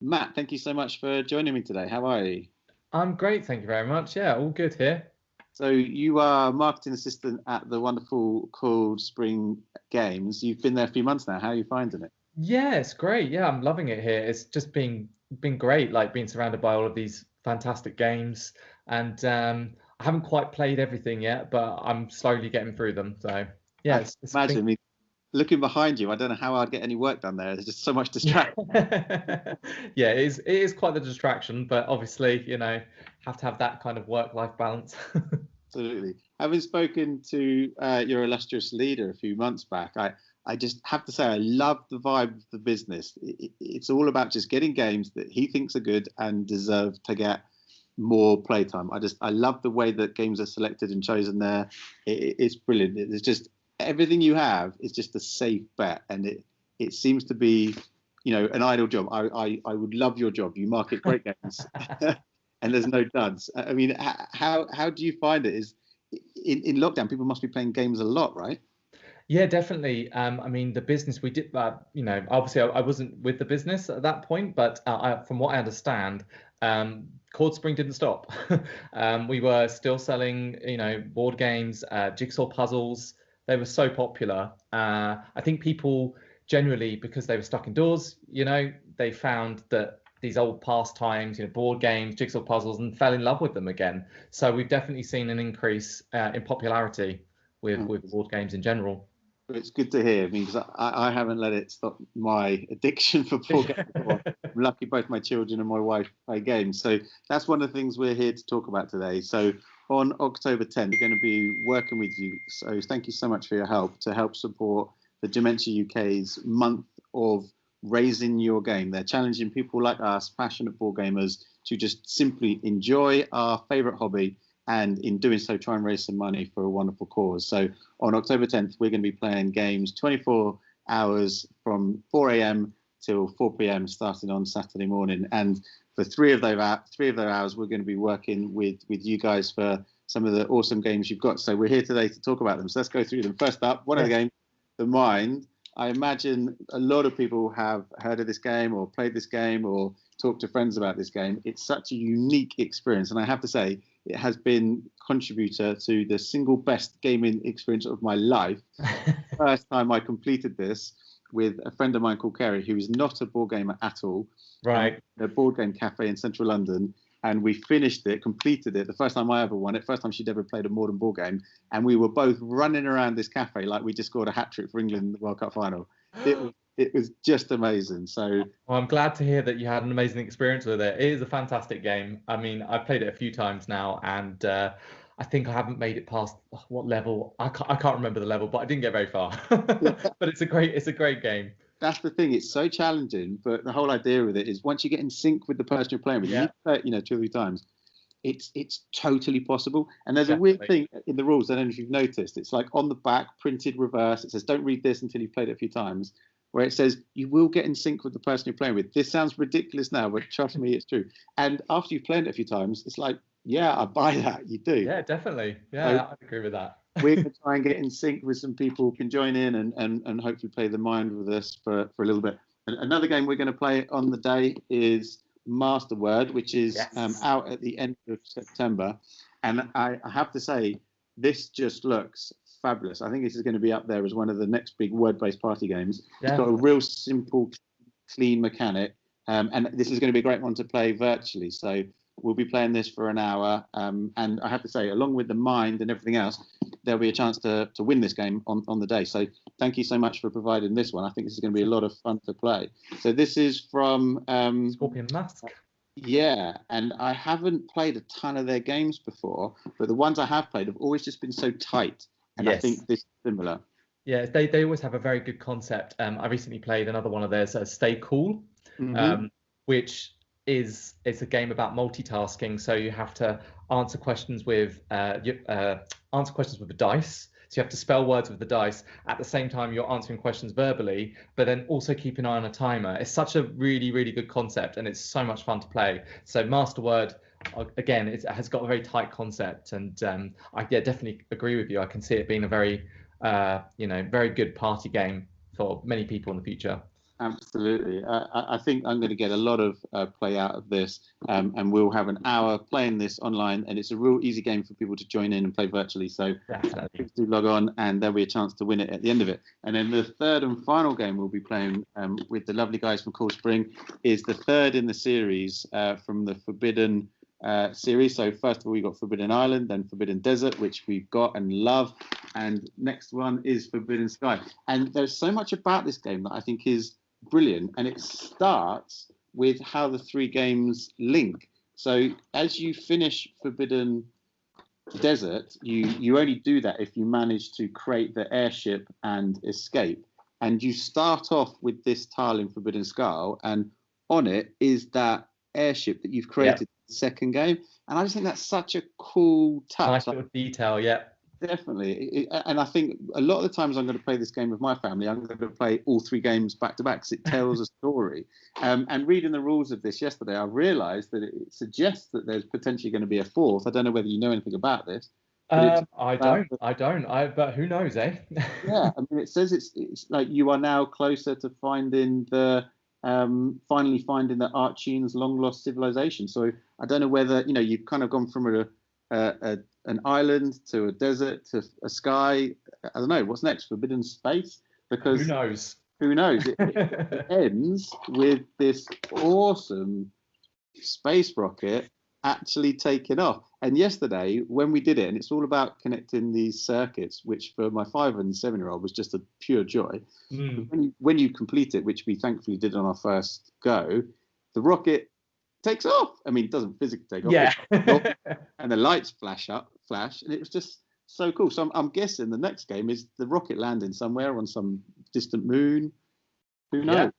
Matt, thank you so much for joining me today. How are you? I'm great, thank you very much. Yeah, all good here. So you are marketing assistant at the wonderful Coiledspring Games. You've been there a few months now. How are you finding it? Yeah, it's great. Yeah, I'm loving it here. It's just been great, like being surrounded by all of these fantastic games. And I haven't quite played everything yet, but I'm slowly getting through them. So yeah, I can it's been imagine. I mean, looking behind you, I don't know how I'd get any work done there. There's just so much distraction. yeah, it is quite the distraction, but obviously, have to have that kind of work-life balance. Absolutely. Having spoken to your illustrious leader a few months back, I just have to say I love the vibe of the business. It's all about just getting games that he thinks are good and deserve to get more playtime. I love the way that games are selected and chosen there. It's brilliant. It's just everything you have is just a safe bet, and it seems to be, an ideal job. I would love your job. You market great games, and there's no duds. I mean, how do you find it? Is in lockdown, people must be playing games a lot, right? Yeah, definitely. I mean, the business we did, obviously I wasn't with the business at that point, but from what I understand, Cold Spring didn't stop. We were still selling, board games, jigsaw puzzles. They were so popular. I think people generally, because they were stuck indoors, they found that these old pastimes, board games, jigsaw puzzles, and fell in love with them again. So we've definitely seen an increase in popularity with board games in general. It's good to hear. I mean, because I haven't let it stop my addiction for board games at all. I'm lucky both my children and my wife play games. So that's one of the things we're here to talk about today. So on October 10th, we're going to be working with you. So thank you so much for your help to help support the Dementia UK's month of raising your game. They're challenging people like us, passionate board gamers, to just simply enjoy our favourite hobby and in doing so try and raise some money for a wonderful cause. So on October 10th, we're going to be playing games 24 hours from 4 a.m. till 4 p.m. starting on Saturday morning. And for three of those hours, we're going to be working with you guys for some of the awesome games you've got. So we're here today to talk about them. So let's go through them. First up, one of the Yes. games, The Mind. I imagine a lot of people have heard of this game or played this game or talked to friends about this game. It's such a unique experience. And I have to say, it has been contributor to the single best gaming experience of my life. First time I completed this with a friend of mine called Kerry, who is not a board gamer at all, and we Right. were at a board game cafe in central London. And we finished it, completed it. The first time I ever won it, first time she'd ever played a modern board game. And we were both running around this cafe like we just scored a hat trick for England in the World Cup final. It was just amazing. So Well, I'm glad to hear that you had an amazing experience with it. It is a fantastic game. I mean, I've played it a few times now, and I think I haven't made it past what level. I can't remember the level, but I didn't get very far. But it's a great game. that's the thing. It's so challenging, but the whole idea with it is once you get in sync with the person you're playing with, you need Yeah, to play it, 2 or 3 times. It's totally possible. And there's a weird definitely. thing in the rules. I don't know if you've noticed. It's like on the back, printed reverse. It says, "Don't read this until you've played it a few times." Where it says you will get in sync with the person you're playing with. This sounds ridiculous now, but trust me, it's true. And after you've played it a few times, it's like, yeah, I buy that. You do. Yeah, definitely. So Yeah, I agree with that. we're going to try and get in sync with some people who can join in and hopefully play the mind with us for a little bit. And another game we're going to play on the day is Master Word, which is Yes. out at the end of September. And I have to say, this just looks fabulous. I think this is going to be up there as one of the next big word-based party games. It's Yeah. got a real simple, clean mechanic, and this is going to be a great one to play virtually. So we'll be playing this for an hour, and I have to say, along with the mind and everything else, there'll be a chance to win this game on the day. So thank you so much for providing this one. I think this is going to be a lot of fun to play. So this is from Scorpion Mask. yeah, and I haven't played a ton of their games before, but the ones I have played have always just been so tight, and I Yes. think this is similar. Yeah, they always have a very good concept. I recently played another one of theirs, Stay Cool, Hmm. um, which is a game about multitasking. So you have to answer questions with answer questions with the dice. So you have to spell words with the dice at the same time you're answering questions verbally, but then also keep an eye on a timer. It's such a really, really good concept, and it's so much fun to play. So Master Word, again, it has got a very tight concept, and I yeah, definitely agree with you. I can see it being a very very good party game for many people in the future. Absolutely. I think I'm going to get a lot of play out of this, and we'll have an hour playing this online, and it's a real easy game for people to join in and play virtually. So please do log on, and there'll be a chance to win it at the end of it. And then the third and final game we'll be playing with the lovely guys from Coiledspring is the third in the series from the Forbidden series. So first of all, we got Forbidden Island, then Forbidden Desert, which we've got and love, and next one is Forbidden Sky. And there's so much about this game that I think is brilliant, and it starts with how the three games link. So as you finish Forbidden Desert, you only do that if you manage to create the airship and escape. And you start off with this tile in Forbidden Sky, and on it is that airship that you've created in the second game. And I just think that's such a cool touch. Nice little detail, yeah. Definitely. And I think a lot of the times I'm going to play this game with my family, I'm going to play all three games back to back because it tells a story. And reading the rules of this yesterday, I realised that it suggests that there's potentially going to be a fourth. I don't know whether you know anything about this. I don't. But who knows, eh? Yeah, I mean, it says it's like you are now closer to finding the finally finding the Archune's long lost civilization. So I don't know whether you've kind of gone from an island to a desert to a sky. I don't know what's next. Forbidden space, because who knows? Who knows? It ends with this awesome space rocket actually taking off. And yesterday, when we did it, and it's all about connecting these circuits, which for my 5 and 7-year-old was just a pure joy. When you complete it, which we thankfully did on our first go, the rocket takes off. I mean, it doesn't physically take off. Yeah. And the lights flash, and it was just so cool. So I'm guessing the next game is the rocket landing somewhere on some distant moon. Who knows? Yeah.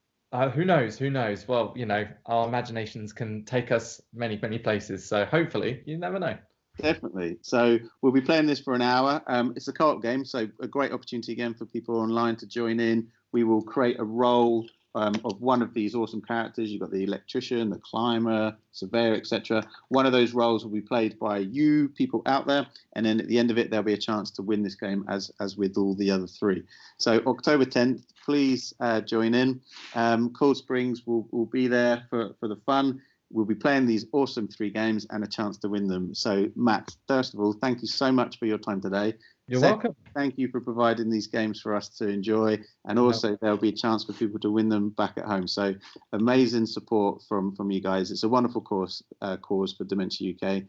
Who knows? Well, our imaginations can take us many, many places. So hopefully, you never know. Definitely. So we'll be playing this for an hour. It's a co-op game, so a great opportunity again for people online to join in. We will create a role of one of these awesome characters. You've got the electrician, the climber, surveyor, etc. One of those roles will be played by you people out there, and then at the end of it, there'll be a chance to win this game as with all the other three. So October 10th, please join in. Coiledspring will be there for the fun. We'll be playing these awesome three games and a chance to win them. So Matt, first of all, thank you so much for your time today. You're welcome. Thank you for providing these games for us to enjoy, and also there'll be a chance for people to win them back at home. So amazing support from you guys. It's a wonderful cause for Dementia UK,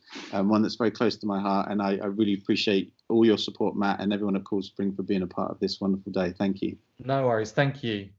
one that's very close to my heart, and I really appreciate all your support, Matt, and everyone at Coiledspring for being a part of this wonderful day. Thank you. No worries. Thank you.